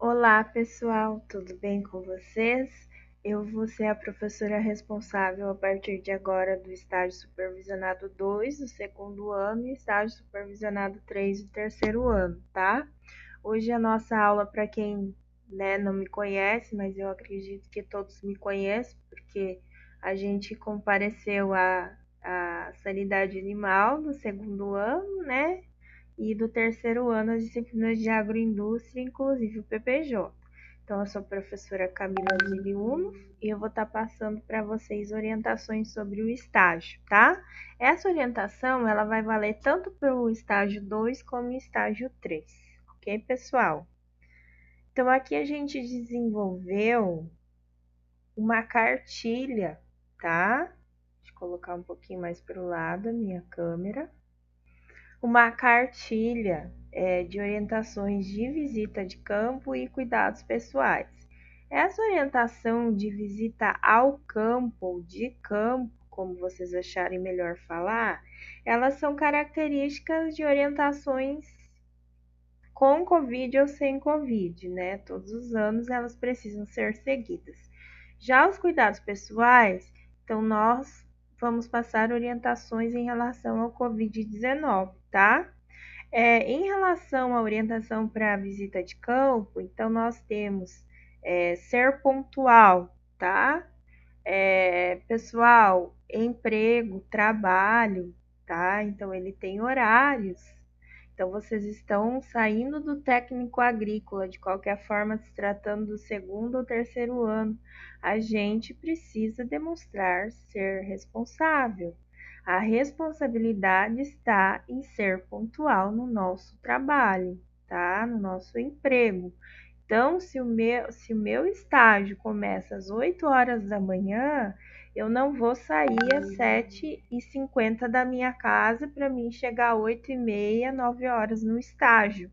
Olá, pessoal, tudo bem com vocês? Eu vou ser a professora responsável a partir de agora do estágio supervisionado 2 do segundo ano e estágio supervisionado 3 do terceiro ano, tá? Hoje a nossa aula, para quem não me conhece, mas eu acredito que todos me conhecem, porque a gente compareceu à sanidade animal no segundo ano, né? E do terceiro ano as disciplinas de agroindústria, inclusive o PPJ. Então, eu sou a professora Camila Ziliuno e eu vou estar passando para vocês orientações sobre o estágio, tá? Essa orientação, ela vai valer tanto para o estágio 2 como o estágio 3, ok, pessoal? Então, aqui a gente desenvolveu uma cartilha, tá? Deixa eu colocar um pouquinho mais para o lado a minha câmera. Uma cartilha de orientações de visita de campo e cuidados pessoais. Essa orientação de visita ao campo ou de campo, como vocês acharem melhor falar, elas são características de orientações com Covid ou sem Covid, né? Todos os anos elas precisam ser seguidas. Já os cuidados pessoais, então nós vamos passar orientações em relação ao Covid-19, tá? Em relação à orientação para a visita de campo, então nós temos ser pontual, tá? Pessoal, emprego, trabalho, tá? Então ele tem horários. Então vocês estão saindo do técnico agrícola, de qualquer forma, se tratando do segundo ou terceiro ano, a gente precisa demonstrar ser responsável. A responsabilidade está em ser pontual no nosso trabalho, tá? No nosso emprego. Então, se o meu estágio começa às 8 horas da manhã, eu não vou sair às 7h50 da minha casa para mim chegar às 8h30, 9 horas no estágio.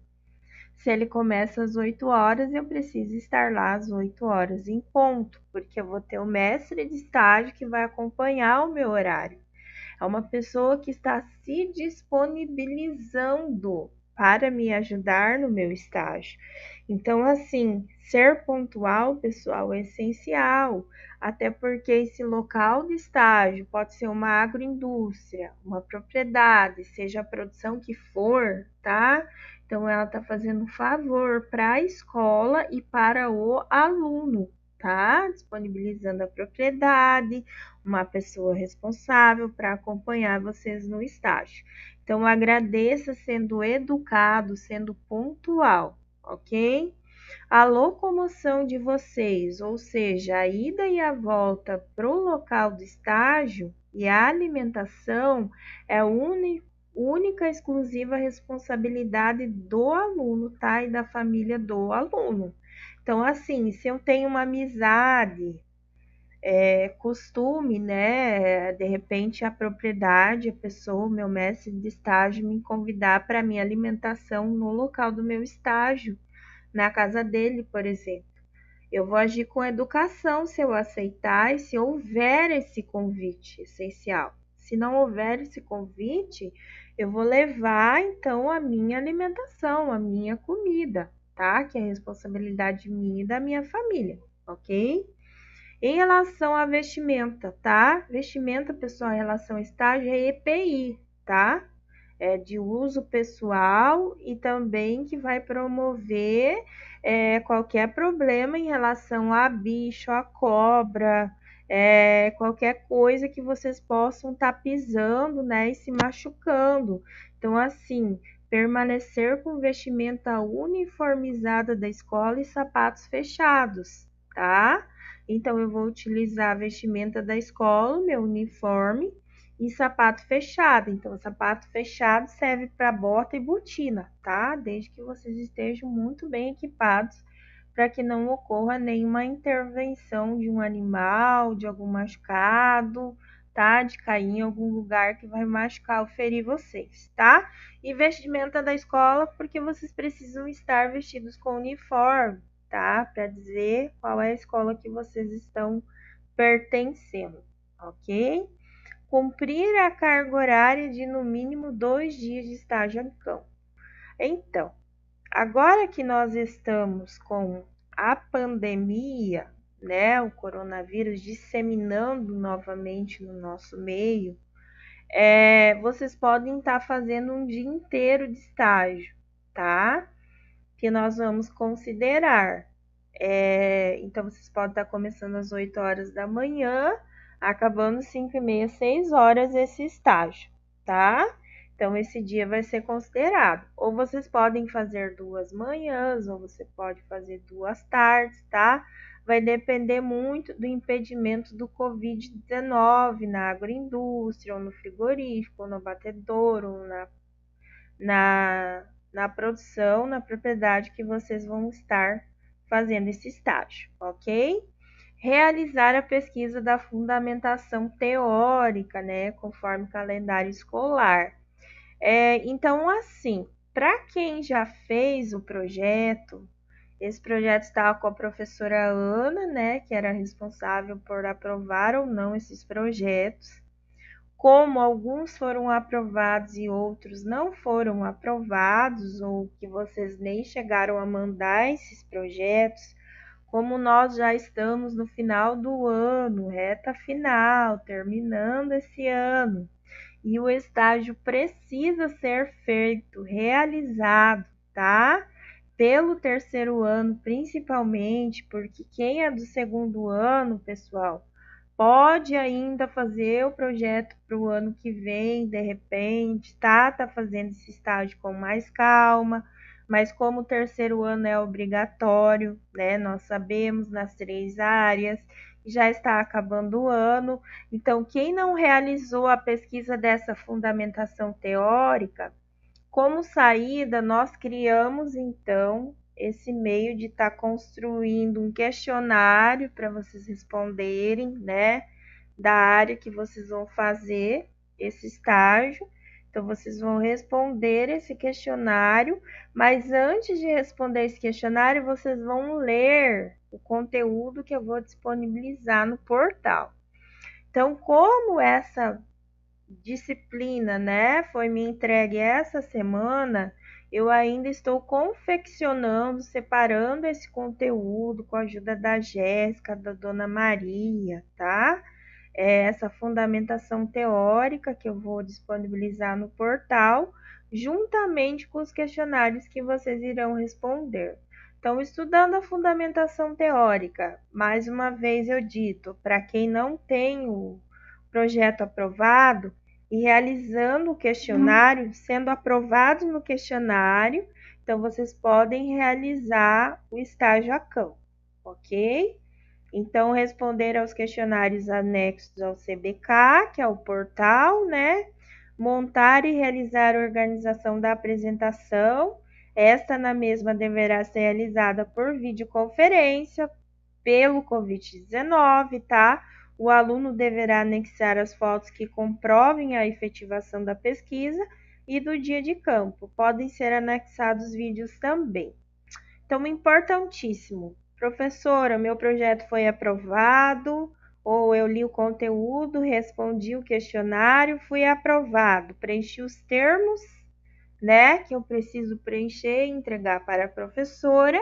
Se ele começa às 8 horas, eu preciso estar lá às 8 horas em ponto, porque eu vou ter o mestre de estágio que vai acompanhar o meu horário. É uma pessoa que está se disponibilizando para me ajudar no meu estágio. Então, assim, ser pontual, pessoal, é essencial, até porque esse local de estágio pode ser uma agroindústria, uma propriedade, seja a produção que for, tá? Então, ela está fazendo um favor para a escola e para o aluno, tá? Disponibilizando a propriedade, uma pessoa responsável para acompanhar vocês no estágio. Então, agradeça sendo educado, sendo pontual, ok? A locomoção de vocês, ou seja, a ida e a volta para o local do estágio e a alimentação é única e exclusiva responsabilidade do aluno, tá? E da família do aluno. Então, assim, se eu tenho uma amizade, costume, né? De repente a propriedade, a pessoa, o meu mestre de estágio me convidar para minha alimentação no local do meu estágio, na casa dele, por exemplo. Eu vou agir com educação se eu aceitar e se houver esse convite essencial. Se não houver esse convite, eu vou levar então a minha alimentação, a minha comida, tá? Que é responsabilidade minha e da minha família, ok? Em relação à vestimenta, tá? Vestimenta, pessoal, em relação ao estágio é EPI, tá? É de uso pessoal e também que vai promover qualquer problema em relação a bicho, a cobra, qualquer coisa que vocês possam estar pisando, né, e se machucando. Então, assim, permanecer com vestimenta uniformizada da escola e sapatos fechados, tá? Então, eu vou utilizar a vestimenta da escola, meu uniforme, e sapato fechado. Então, sapato fechado serve para bota e botina, tá? Desde que vocês estejam muito bem equipados para que não ocorra nenhuma intervenção de um animal, de algum machucado, tá? De cair em algum lugar que vai machucar ou ferir vocês, tá? E vestimenta da escola, porque vocês precisam estar vestidos com uniforme, tá? Para dizer qual é a escola que vocês estão pertencendo, ok? Cumprir a carga horária de no mínimo 2 dias de estágio em campo. Então, agora que nós estamos com a pandemia, né, o coronavírus disseminando novamente no nosso meio, vocês podem estar fazendo um dia inteiro de estágio, tá? Que nós vamos considerar. Então, vocês podem estar começando às 8 horas da manhã, acabando 5 e meia, 6 horas esse estágio, tá? Então, esse dia vai ser considerado. Ou vocês podem fazer 2 manhãs, ou você pode fazer 2 tardes, tá? Vai depender muito do impedimento do Covid-19 na agroindústria, ou no frigorífico, ou no abatedouro, ou na produção, na propriedade que vocês vão estar fazendo esse estágio, ok? Realizar a pesquisa da fundamentação teórica, né, conforme calendário escolar. Então, assim, para quem já fez o projeto, esse projeto estava com a professora Ana, né, que era responsável por aprovar ou não esses projetos. Como alguns foram aprovados e outros não foram aprovados, ou que vocês nem chegaram a mandar esses projetos, como nós já estamos no final do ano, reta final, terminando esse ano, e o estágio precisa ser feito, realizado, tá? Pelo terceiro ano, principalmente, porque quem é do segundo ano, pessoal, pode ainda fazer o projeto para o ano que vem, de repente, tá fazendo esse estágio com mais calma, mas como o terceiro ano é obrigatório, né? Nós sabemos nas 3 áreas, já está acabando o ano, então quem não realizou a pesquisa dessa fundamentação teórica, como saída, nós criamos então esse meio de estar construindo um questionário para vocês responderem, né, da área que vocês vão fazer esse estágio. Então, vocês vão responder esse questionário, mas antes de responder esse questionário, vocês vão ler o conteúdo que eu vou disponibilizar no portal. Então, como essa disciplina, né, foi me entregue essa semana, eu ainda estou confeccionando, separando esse conteúdo com a ajuda da Jéssica, da Dona Maria, tá? Essa fundamentação teórica que eu vou disponibilizar no portal, juntamente com os questionários que vocês irão responder. Então, estudando a fundamentação teórica, mais uma vez eu dito, para quem não tem o projeto aprovado e realizando o questionário, sendo aprovado no questionário, então vocês podem realizar o estágio a campo, ok? Então, responder aos questionários anexos ao CBK, que é o portal, né? Montar e realizar a organização da apresentação. Esta na mesma deverá ser realizada por videoconferência pelo Covid-19, tá? O aluno deverá anexar as fotos que comprovem a efetivação da pesquisa e do dia de campo. Podem ser anexados vídeos também. Então, importantíssimo. Professora, meu projeto foi aprovado, ou eu li o conteúdo, respondi o questionário, fui aprovado, preenchi os termos, né, que eu preciso preencher e entregar para a professora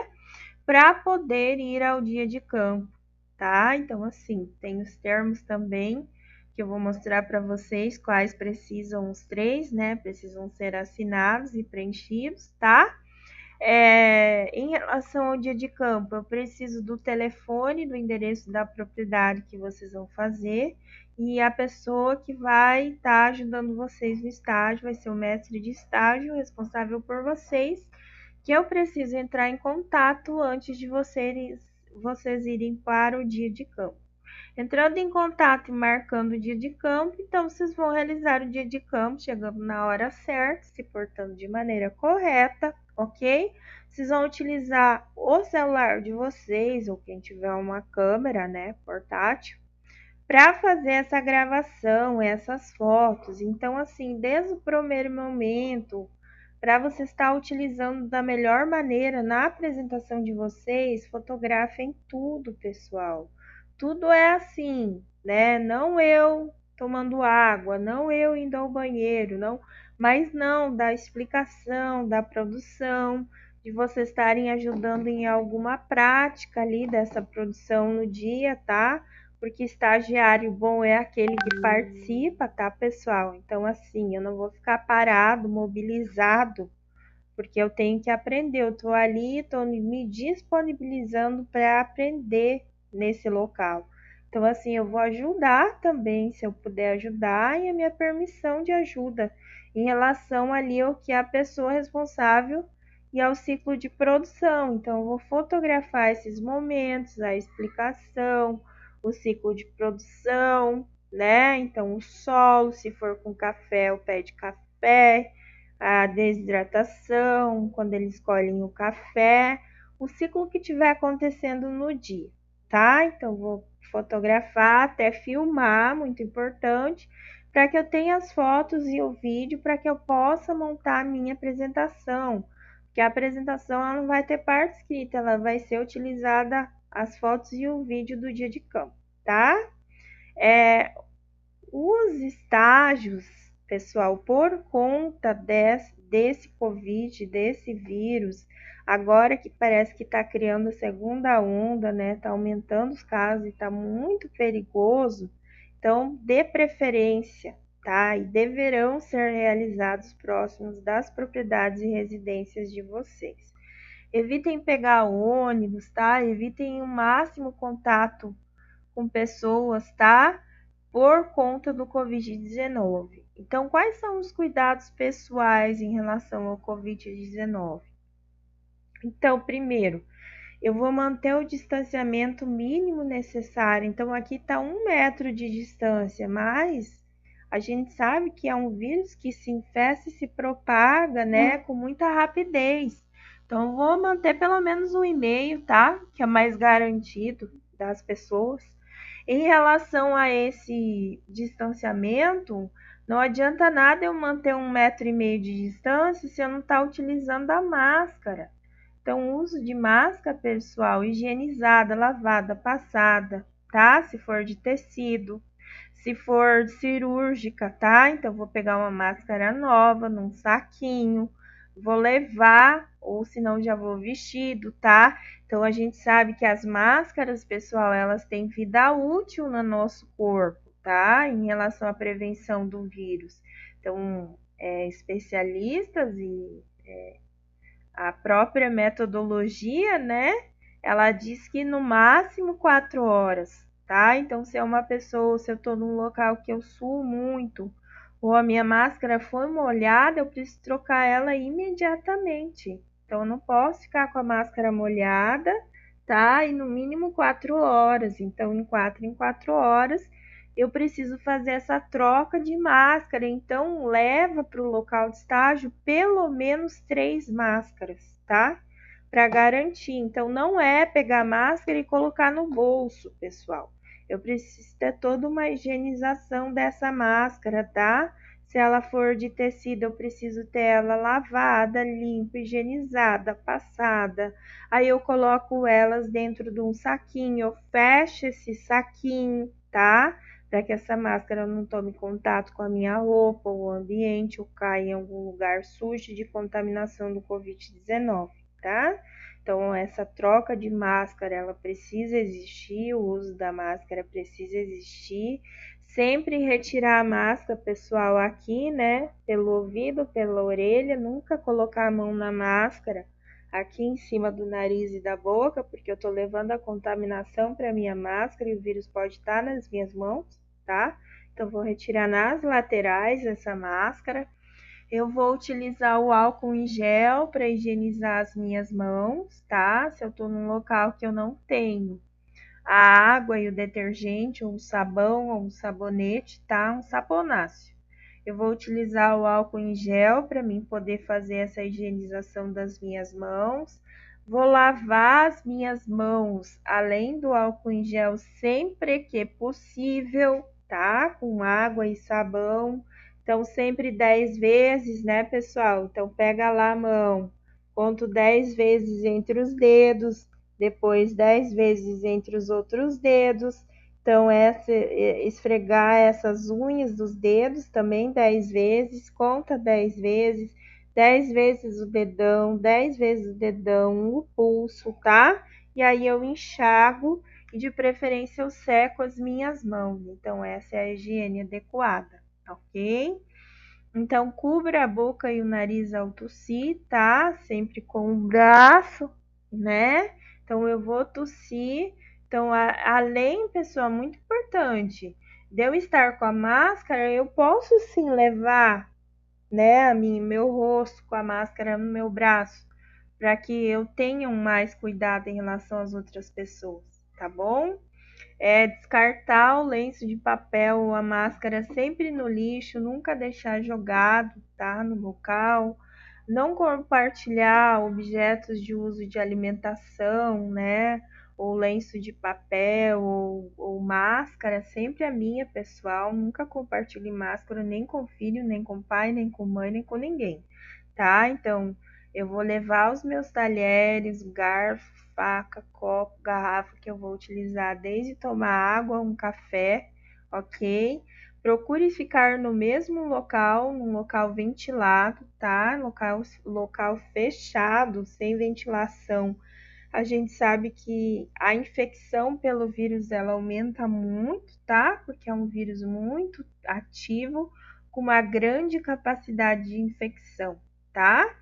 para poder ir ao dia de campo, tá? Então, assim, tem os termos também que eu vou mostrar para vocês quais precisam os 3, né? Precisam ser assinados e preenchidos, tá? Em relação ao dia de campo, eu preciso do telefone, do endereço da propriedade que vocês vão fazer e a pessoa que vai estar ajudando vocês no estágio, vai ser o mestre de estágio responsável por vocês, que eu preciso entrar em contato antes de vocês irem para o dia de campo. Entrando em contato e marcando o dia de campo, então vocês vão realizar o dia de campo, chegando na hora certa, se portando de maneira correta, ok? Vocês vão utilizar o celular de vocês, ou quem tiver uma câmera, né, portátil, para fazer essa gravação, essas fotos. Então, assim, desde o primeiro momento, para você estar utilizando da melhor maneira na apresentação de vocês, fotografem tudo, pessoal. Tudo é assim, né? Não eu tomando água, não eu indo ao banheiro, não, mas não da explicação, da produção, de vocês estarem ajudando em alguma prática ali dessa produção no dia, tá? Porque estagiário bom é aquele que participa, tá, pessoal? Então, assim, eu não vou ficar parado, mobilizado, porque eu tenho que aprender. Eu tô ali, tô me disponibilizando para aprender nesse local. Então, assim, eu vou ajudar também, se eu puder ajudar, e a minha permissão de ajuda em relação ali ao que é a pessoa responsável e ao ciclo de produção. Então, eu vou fotografar esses momentos, a explicação, o ciclo de produção, né? Então, o solo, se for com café, o pé de café, a desidratação, quando eles escolhem o café, o ciclo que estiver acontecendo no dia, tá? Então, vou fotografar, até filmar, muito importante, para que eu tenha as fotos e o vídeo para que eu possa montar a minha apresentação. Porque a apresentação ela não vai ter parte escrita, ela vai ser utilizada as fotos e o vídeo do dia de campo, tá? Os estágios, pessoal, por conta desse Covid, desse vírus, agora que parece que está criando a segunda onda, né? Está aumentando os casos e está muito perigoso. Então, dê preferência, tá? E deverão ser realizados próximos das propriedades e residências de vocês. Evitem pegar ônibus, tá? Evitem o máximo contato com pessoas, tá? Por conta do Covid-19. Então, quais são os cuidados pessoais em relação ao Covid-19? Então, primeiro, eu vou manter o distanciamento mínimo necessário. Então, aqui está 1 metro de distância, mas a gente sabe que é um vírus que se infesta e se propaga, né, com muita rapidez. Então, eu vou manter pelo menos 1,5, tá? Que é mais garantido das pessoas. Em relação a esse distanciamento, não adianta nada eu manter 1,5 metro de distância se eu não estar utilizando a máscara. Então, o uso de máscara, pessoal, higienizada, lavada, passada, tá? Se for de tecido, se for cirúrgica, tá? Então, vou pegar uma máscara nova num saquinho, vou levar, ou senão já vou vestido, tá? Então, a gente sabe que as máscaras, pessoal, elas têm vida útil no nosso corpo, tá? Em relação à prevenção do vírus. Então, especialistas e a própria metodologia, né? Ela diz que no máximo 4 horas, tá? Então, se é uma pessoa, se eu estou num local que eu suo muito, ou a minha máscara foi molhada, eu preciso trocar ela imediatamente. Então, eu não posso ficar com a máscara molhada, tá? E no mínimo 4 horas. Então, em 4 horas, eu preciso fazer essa troca de máscara. Então, leva para o local de estágio pelo menos 3 máscaras, tá? Para garantir. Então, não é pegar a máscara e colocar no bolso, pessoal. Eu preciso ter toda uma higienização dessa máscara, tá? Se ela for de tecido, eu preciso ter ela lavada, limpa, higienizada, passada. Aí eu coloco elas dentro de um saquinho, eu fecho esse saquinho, tá? Para que essa máscara não tome contato com a minha roupa ou o ambiente ou caia em algum lugar sujo de contaminação do Covid-19, tá? Então, essa troca de máscara, ela precisa existir, o uso da máscara precisa existir. Sempre retirar a máscara, pessoal, aqui, né, pelo ouvido, pela orelha, nunca colocar a mão na máscara aqui em cima do nariz e da boca, porque eu tô levando a contaminação para minha máscara e o vírus pode estar nas minhas mãos, tá? Então, vou retirar nas laterais essa máscara. Eu vou utilizar o álcool em gel para higienizar as minhas mãos, tá? Se eu estou num local que eu não tenho a água e o detergente, ou um sabão, ou um sabonete, tá? Um saponáceo. Eu vou utilizar o álcool em gel para mim poder fazer essa higienização das minhas mãos. Vou lavar as minhas mãos, além do álcool em gel, sempre que possível, tá? Com água e sabão. Então, sempre 10 vezes, né, pessoal? Então, pega lá a mão, conto 10 vezes entre os dedos, depois 10 vezes entre os outros dedos. Então, esfregar essas unhas dos dedos também 10 vezes, conta 10 vezes. 10 vezes o dedão, 10 vezes o dedão, o pulso, tá? E aí eu enxago e de preferência eu seco as minhas mãos. Então essa é a higiene adequada, ok? Então cubra a boca e o nariz ao tossir, tá? Sempre com o braço, né? Então eu vou tossir. Então, além, pessoal, muito importante, de eu estar com a máscara, eu posso sim levar, né, meu rosto com a máscara no meu braço, para que eu tenha mais cuidado em relação às outras pessoas, tá bom? Descartar o lenço de papel ou a máscara sempre no lixo, nunca deixar jogado, tá, no local. Não compartilhar objetos de uso de alimentação, né? Ou lenço de papel ou máscara, sempre a minha, pessoal. Nunca compartilhe máscara nem com filho, nem com pai, nem com mãe, nem com ninguém, tá? Então, eu vou levar os meus talheres, garfo, faca, copo, garrafa que eu vou utilizar desde tomar água, um café, ok? Procure ficar no mesmo local, num local ventilado, tá? Local fechado, sem ventilação. A gente sabe que a infecção pelo vírus ela aumenta muito, tá? Porque é um vírus muito ativo, com uma grande capacidade de infecção, tá?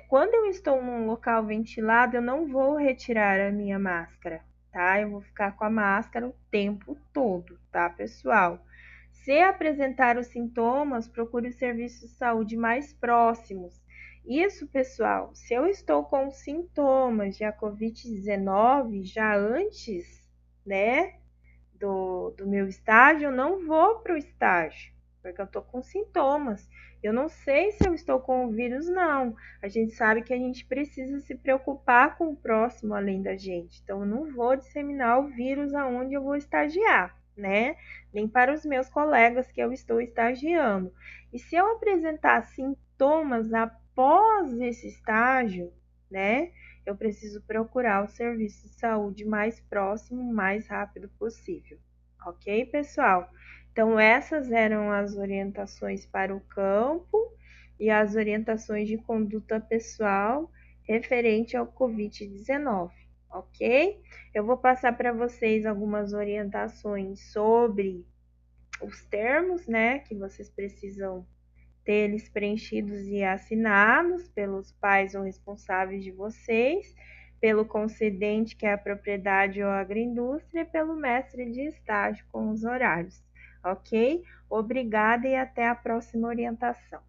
Quando eu estou num local ventilado, eu não vou retirar a minha máscara, tá? Eu vou ficar com a máscara o tempo todo, tá, pessoal? Se apresentar os sintomas, procure os serviços de saúde mais próximos. Isso, pessoal, se eu estou com sintomas de Covid-19 já antes, né, do meu estágio, eu não vou para o estágio, porque eu estou com sintomas. Eu não sei se eu estou com o vírus, não. A gente sabe que a gente precisa se preocupar com o próximo além da gente. Então, eu não vou disseminar o vírus aonde eu vou estagiar, né? Nem para os meus colegas que eu estou estagiando. E se eu apresentar sintomas após esse estágio, né? Eu preciso procurar o serviço de saúde mais próximo, o mais rápido possível. Ok, pessoal? Então, essas eram as orientações para o campo e as orientações de conduta pessoal referente ao Covid-19, ok? Eu vou passar para vocês algumas orientações sobre os termos, né, que vocês precisam ter eles preenchidos e assinados pelos pais ou responsáveis de vocês, pelo concedente, que é a propriedade ou a agroindústria, e pelo mestre de estágio com os horários, ok? Obrigada e até a próxima orientação.